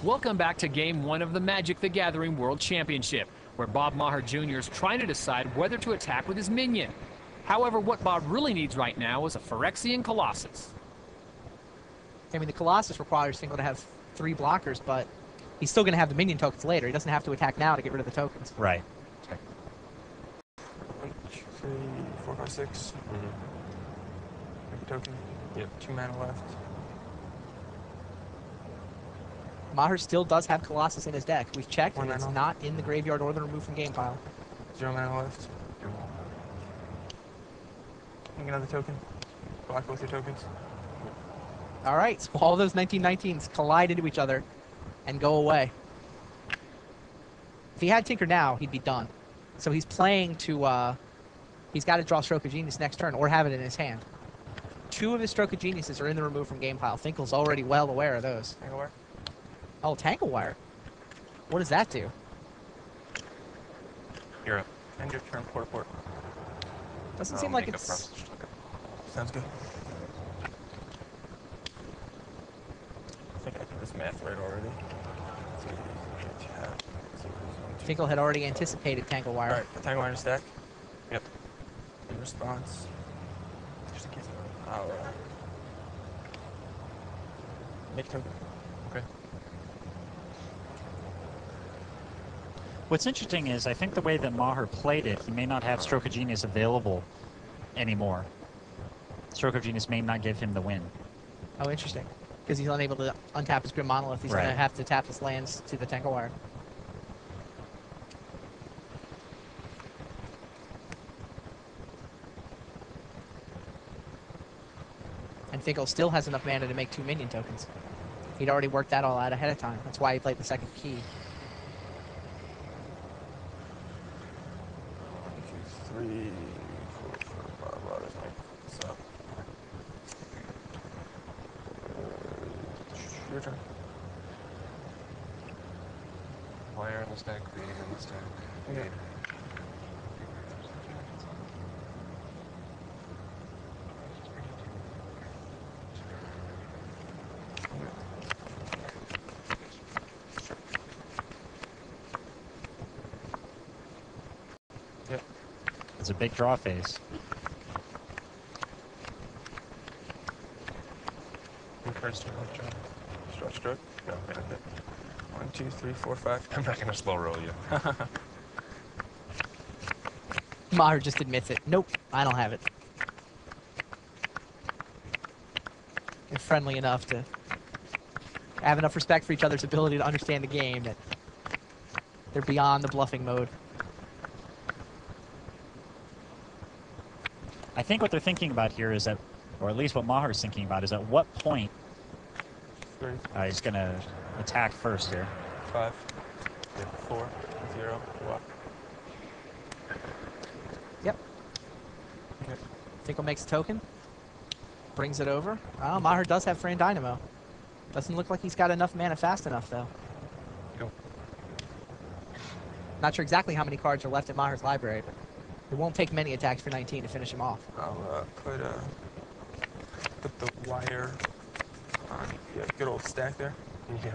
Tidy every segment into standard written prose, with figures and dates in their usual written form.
Welcome back to Game 1 of the Magic the Gathering World Championship, where Bob Maher Jr. is trying to decide whether to attack with his minion. However, what Bob really needs right now is a Phyrexian Colossus. I mean, the Colossus requires Finkel to have 3 blockers, but he's still going to have the minion tokens later. He doesn't have to attack now to get rid of the tokens. Right. 1, 2, 3, 4, 5, 6. Make a token. Yep. 2 mana left. Maher still does have Colossus in his deck. We've checked, and it's 1 not in the graveyard or the remove from game pile. 0 mana left. Make another token. Block both your tokens. All right, so all those 1919s collide into each other and go away. If he had Tinker now, he'd be done. So he's playing to, he's got to draw Stroke of Genius next turn or have it in his hand. 2 of his Stroke of Geniuses are in the remove from game pile. Finkel's already well aware of those. Tanglewire. Oh, Tangle Wire. What does that do? You're up. End your turn, port. Doesn't seem like it's... Sounds good. I think I did this math right already. Finkel had already anticipated Tangle Wire. Alright, the Tangle Wire in stack. Yep. In response. Just in case. I'll make a token. Okay. What's interesting is I think the way that Maher played it, he may not have Stroke of Genius available anymore. Stroke of Genius may not give him the win. Oh, interesting. Because he's unable to untap his Grim Monolith. He's going to have to tap his lands to the Tangle Wire. And Finkel still has enough mana to make 2 minion tokens. He'd already worked that all out ahead of time. That's why he played the second key. 1, 2, 3, 4, 5. Let's make this up. Your turn. Wire in the stack, creative in the stack. Okay. Yep. It's a big draw phase. First turn, Stroke. No, wait a minute. 1, 2, 3, 4, 5. I'm not gonna slow roll you. Maher just admits it. Nope, I don't have it. They're friendly enough to have enough respect for each other's ability to understand the game that they're beyond the bluffing mode. I think what they're thinking about here is that, or at least what Maher's thinking about, is at what point 3, he's going to attack first here. 5, 4, 0, block. Yep. Okay. Finkel makes a token. Brings it over. Oh, Maher does have Fran Dynamo. Doesn't look like he's got enough mana fast enough, though. Go. Not sure exactly how many cards are left in Maher's library, but it won't take many attacks for 19 to finish him off. I'll put the wire on the good old stack there. Yeah.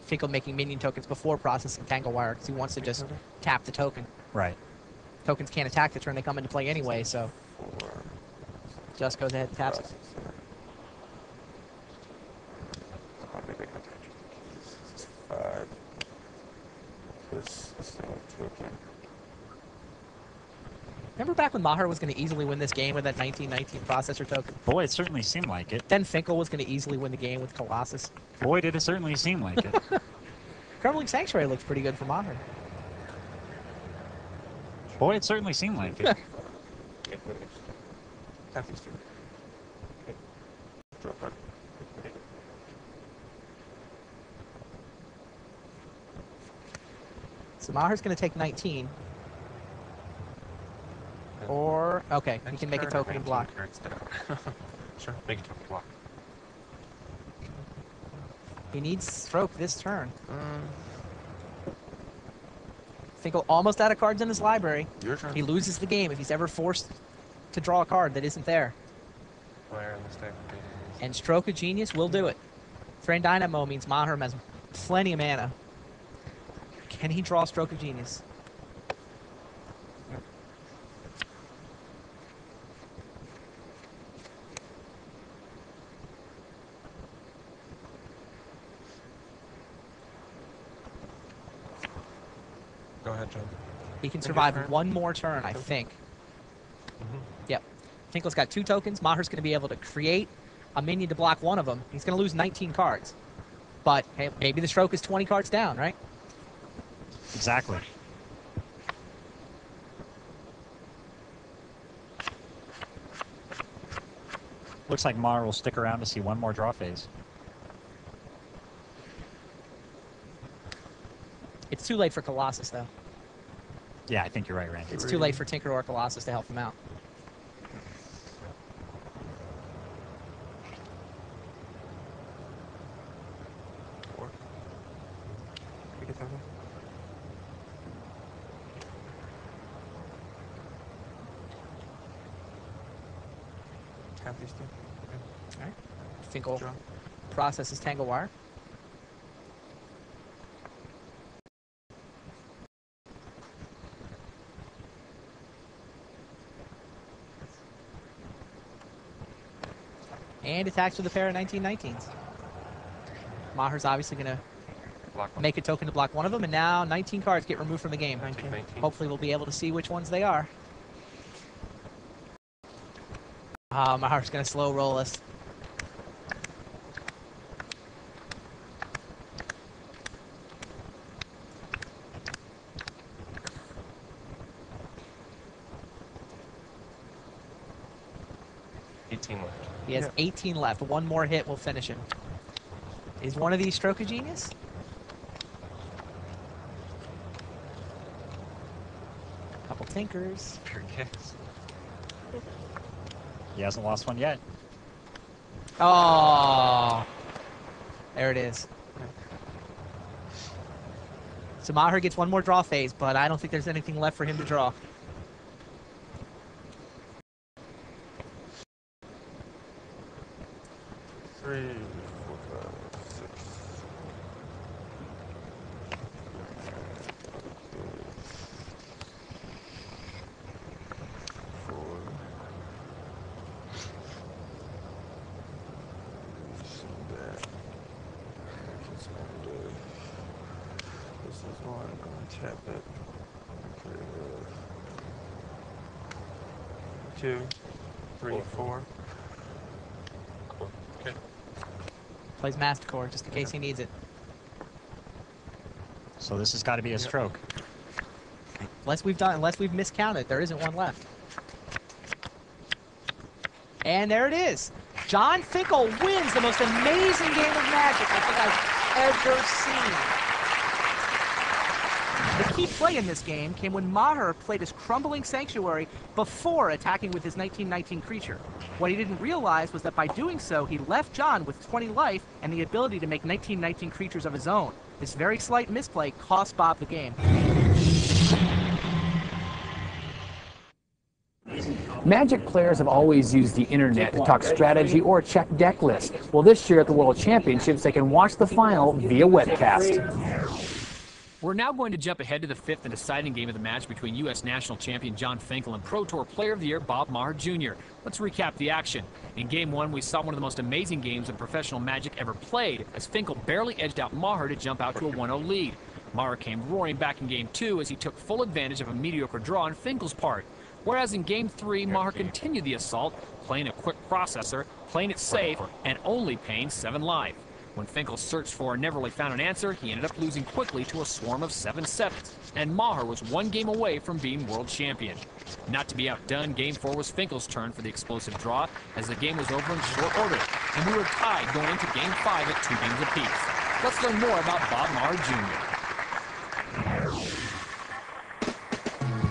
Finkel making minion tokens before processing Tangle Wire because he wants to just tap the token. Right. Tokens can't attack the turn they come into play anyway, so 4, just goes ahead and taps it. 5. This single token. Remember back when Maher was going to easily win this game with that 1919 processor token? Boy, it certainly seemed like it. Then Finkel was going to easily win the game with Colossus. Boy, did it certainly seem like it. Crumbling Sanctuary looks pretty good for Maher. Boy, it certainly seemed like it. Tap these 2. Okay. Draw card. So Maher's going to take 19. Or, okay, he can make a token and block. Sure, make a token block. He needs Stroke this turn. Finkel almost out of cards in his library. Your turn. He loses the game if he's ever forced to draw a card that isn't there. Wire in the stack. And Stroke of Genius will do it. Friend Dynamo means Maher has plenty of mana. Can he draw Stroke of Genius? Go ahead, John. He can survive one more turn, I think. Yep. Finkel's got 2 tokens. Maher's going to be able to create a minion to block one of them. He's going to lose 19 cards. But hey, maybe the Stroke is 20 cards down, right? Exactly. Looks like Maher will stick around to see one more draw phase. It's too late for Colossus, though. Yeah, I think you're right, Randy. It's too late for Tinker or Colossus to help him out. Have these two. All right. Finkel Draw. processes Tangle Wire. And attacks with a pair of 1919s. Maher's obviously going to Block one. make a token to block one of them, and now 19 cards get removed from the game. 19. 19. Hopefully we'll be able to see which ones they are. Maher's going to slow roll us. He has 18 left. One more hit will finish him. Is one of these Stroke of Genius? Couple Tinkers. Pure kicks. He hasn't lost one yet. Oh, there it is. So Maher gets one more draw phase, but I don't think there's anything left for him to draw. Three, four, five, six. Four. That. This is one. I'm gonna tap it. Two, three, four. Cool. Okay. Plays Mastercore just in case he needs it. So this has got to be a stroke. Unless we've miscounted, there isn't one left. And there it is. John Finkel wins the most amazing game of Magic I think I've ever seen. The key play in this game came when Maher played his Crumbling Sanctuary before attacking with his 1919 creature. What he didn't realize was that by doing so, he left John with 20 life and the ability to make 1919 creatures of his own. This very slight misplay cost Bob the game. Magic players have always used the internet to talk strategy or check deck lists. Well, this year at the World Championships, they can watch the final via webcast. We're now going to jump ahead to the 5th and deciding game of the match between U.S. National Champion John Finkel and Pro Tour Player of the Year Bob Maher Jr. Let's recap the action. In Game 1, we saw one of the most amazing games in professional Magic ever played, as Finkel barely edged out Maher to jump out to a 1-0 lead. Maher came roaring back in Game 2 as he took full advantage of a mediocre draw on Finkel's part. Whereas in Game 3, Maher continued the assault, playing a quick processor, playing it safe, and only paying 7 life. When Finkel searched for and never really found an answer, he ended up losing quickly to a swarm of 7/7s, and Maher was one game away from being world champion. Not to be outdone, Game 4 was Finkel's turn for the explosive draw, as the game was over in short order, and we were tied going into Game 5 at 2 games apiece. Let's learn more about Bob Maher Jr.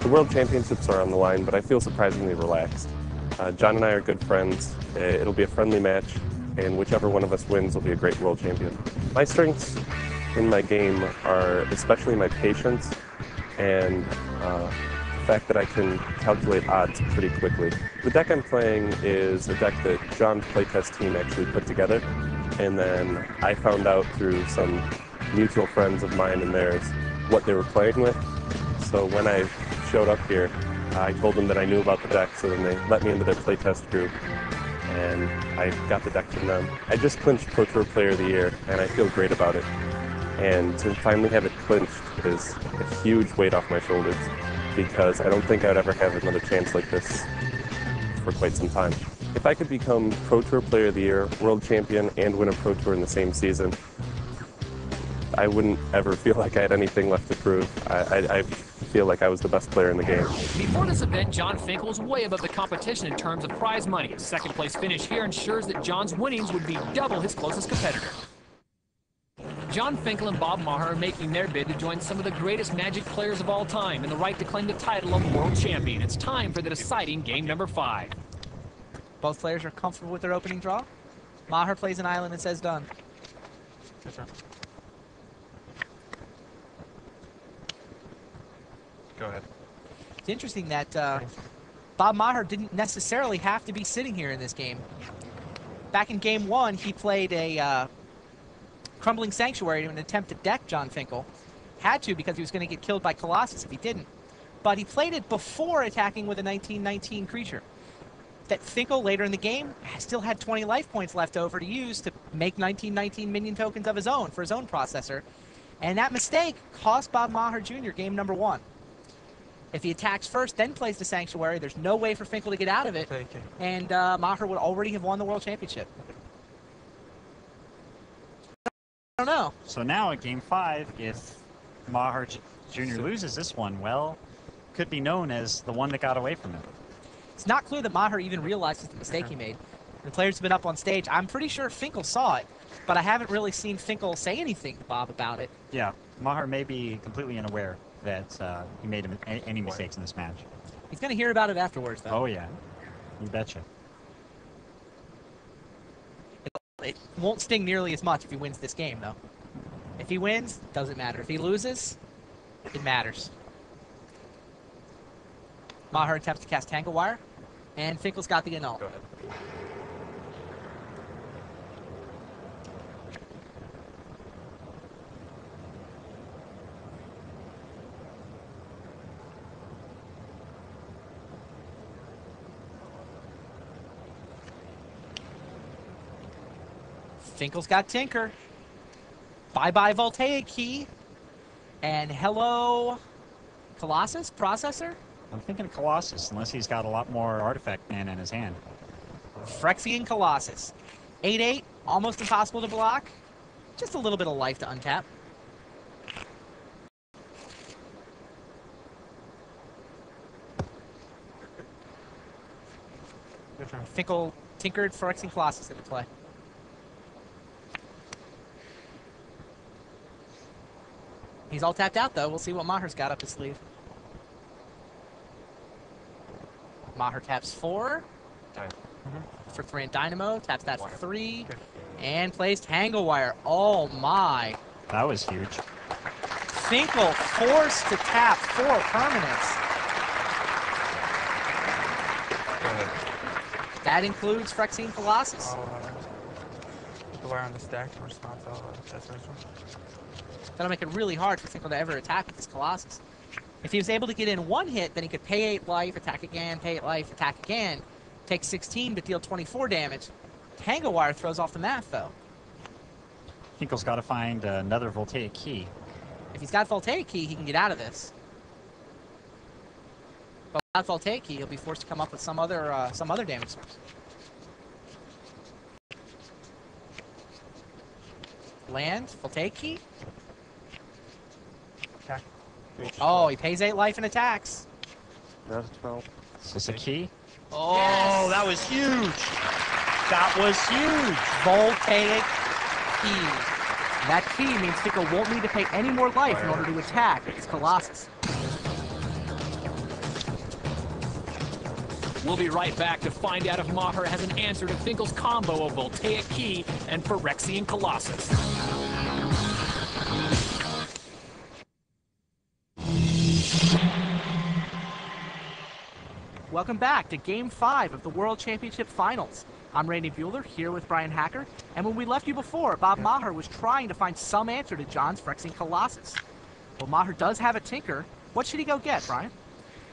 The World Championships are on the line, but I feel surprisingly relaxed. John and I are good friends. It'll be a friendly match, and whichever one of us wins will be a great world champion. My strengths in my game are especially my patience and fact that I can calculate odds pretty quickly. The deck I'm playing is a deck that John's playtest team actually put together, and then I found out through some mutual friends of mine and theirs what they were playing with. So when I showed up here, I told them that I knew about the deck, so then they let me into their playtest group, and I got the deck from them. I just clinched Pro Tour Player of the Year, and I feel great about it. And to finally have it clinched is a huge weight off my shoulders, because I don't think I'd ever have another chance like this for quite some time. If I could become Pro Tour Player of the Year, World Champion, and win a Pro Tour in the same season, I wouldn't ever feel like I had anything left to prove. I feel like I was the best player in the game. Before this event, John Finkel was way above the competition in terms of prize money. A second place finish here ensures that John's winnings would be double his closest competitor. John Finkel and Bob Maher are making their bid to join some of the greatest Magic players of all time in the right to claim the title of World Champion. It's time for the deciding game number 5. Both players are comfortable with their opening draw. Maher plays an island and says done. Yes, sir. Go ahead. It's interesting that Bob Maher didn't necessarily have to be sitting here in this game. Back in game 1, he played a Crumbling Sanctuary in an attempt to deck John Finkel. Had to, because he was going to get killed by Colossus if he didn't. But he played it before attacking with a 1919 creature. That Finkel, later in the game, still had 20 life points left over to use to make 1919 minion tokens of his own for his own processor. And that mistake cost Bob Maher Jr. game number 1. If he attacks first, then plays the Sanctuary, there's no way for Finkel to get out of it. And Maher would already have won the World Championship. I don't know. So now at game 5, if Maher Jr. loses this one, well, could be known as the one that got away from him. It's not clear that Maher even realizes the mistake he made. The players have been up on stage. I'm pretty sure Finkel saw it, but I haven't really seen Finkel say anything to Bob about it. Yeah, Maher may be completely unaware that he made any mistakes in this match. He's going to hear about it afterwards, though. Oh, yeah. You betcha. It won't sting nearly as much if he wins this game, though. If he wins, doesn't matter. If he loses, it matters. Maher attempts to cast Tangle Wire, and Finkel's got the annul. Go ahead. Finkel's got Tinker. Bye-bye Voltaic Key. And hello Colossus? Processor? I'm thinking Colossus, unless he's got a lot more artifact mana in his hand. Phyrexian Colossus. 8/8, almost impossible to block. Just a little bit of life to untap. Finkel tinkered Phyrexian Colossus into play. He's all tapped out, though. We'll see what Maher's got up his sleeve. Maher taps 4. For 3 and Dynamo. Taps that for 3. Okay. And plays Tangle Wire. Oh, my. That was huge. Finkel forced to tap 4 permanents. Go ahead. That includes Phyrexian Colossus. The wire on the stack in response to that's one. That'll make it really hard for Finkel to ever attack with this Colossus. If he was able to get in 1 hit, then he could pay 8 life, attack again, pay 8 life, attack again, take 16 but deal 24 damage. Tangle Wire throws off the math, though. Finkel's got to find another Voltaic Key. If he's got Voltaic Key, he can get out of this. But without Voltaic Key, he'll be forced to come up with some other damage source. Land, Voltaic Key. Attack. Oh, he pays 8 life and attacks. That's 12. Is this a key? Oh, Yes! That was huge! That was huge! Voltaic Key. That key means Finkel won't need to pay any more life in order to attack his Colossus. We'll be right back to find out if Maher has an answer to Finkel's combo of Voltaic Key and Phyrexian Colossus. Welcome back to Game 5 of the World Championship Finals. I'm Randy Bueller, here with Brian Hacker, and when we left you before, Bob Maher was trying to find some answer to John's Phyrexian Colossus. Well, Maher does have a tinker. What should he go get, Brian?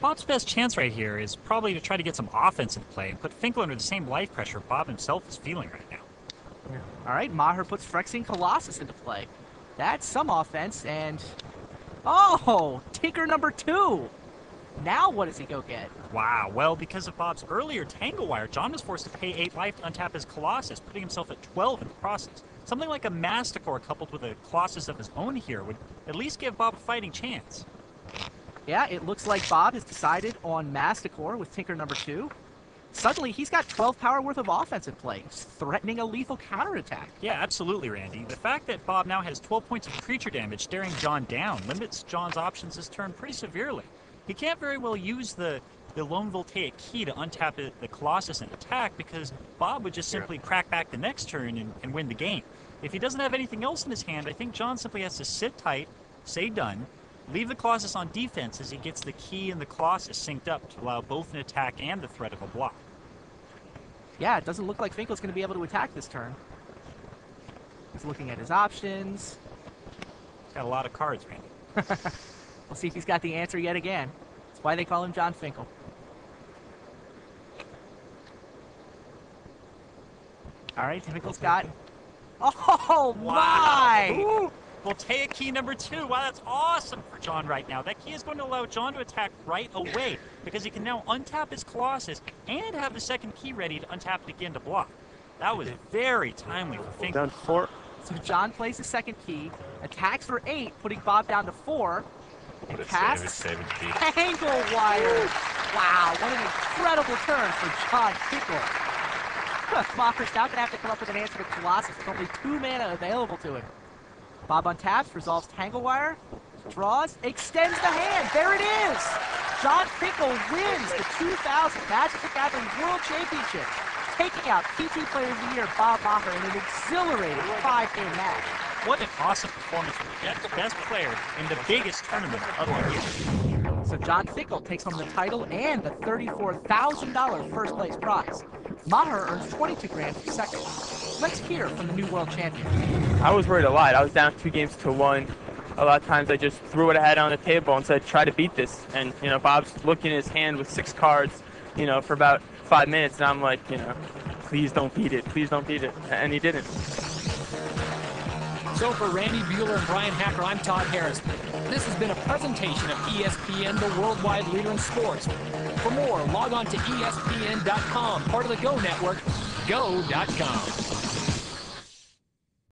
Bob's best chance right here is probably to try to get some offensive play and put Finkel under the same life pressure Bob himself is feeling right now. All right, Maher puts Phyrexian Colossus into play. That's some offense, and... oh! Tinker number 2! Now what does he go get? Wow, well, because of Bob's earlier Tangle Wire, John was forced to pay 8 life to untap his Colossus, putting himself at 12 in the process. Something like a Masticore coupled with a Colossus of his own here would at least give Bob a fighting chance. Yeah, it looks like Bob has decided on Masticore with Tinker number 2. Suddenly, he's got 12 power worth of offense in play, threatening a lethal counterattack. Yeah, absolutely, Randy. The fact that Bob now has 12 points of creature damage staring John down limits John's options this turn pretty severely. He can't very well use the Lone Voltaic Key to untap the Colossus and attack because Bob would just simply crack back the next turn and win the game. If he doesn't have anything else in his hand, I think John simply has to sit tight, say done, leave the Colossus on defense as he gets the Key and the Colossus synced up to allow both an attack and the threat of a block. Yeah, it doesn't look like Finkel's going to be able to attack this turn. He's looking at his options. He's got a lot of cards, Randy. We'll see if he's got the answer yet again. That's why they call him John Finkel. All right, Finkel's got... oh, my! Ooh. Voltaic Key number 2. Wow, that's awesome for John right now. That key is going to allow John to attack right away because he can now untap his Colossus and have the second key ready to untap it again to block. That was very timely for Finkel. Down 4. So John plays the second key, attacks for 8, putting Bob down to 4, and casts Tangle Wire. Wow, what an incredible turn for John Finkel. Maher's now going to have to come up with an answer to Colossus with only 2 mana available to him. Bob untaps, resolves Tangle Wire, draws, extends the hand. There it is! John Finkel wins the 2000 Magic the Gathering World Championship, taking out PT Player of the Year Bob Maher in an exhilarating 5-game match. What an awesome performance from the best player in the biggest tournament of the year. So John Finkel takes home the title and the $34,000 first place prize. Maher earns 22 grand for second. Let's hear from the new world champion. I was worried a lot. I was down 2 games to 1. A lot of times I just threw what I had on the table and said, try to beat this. And, Bob's looking at his hand with 6 cards, for about 5 minutes. And I'm like, please don't beat it. Please don't beat it. And he didn't. So for Randy Bueller and Brian Hacker, I'm Todd Harris. This has been a presentation of ESPN, the worldwide leader in sports. For more, log on to ESPN.com, part of the Go Network, go.com.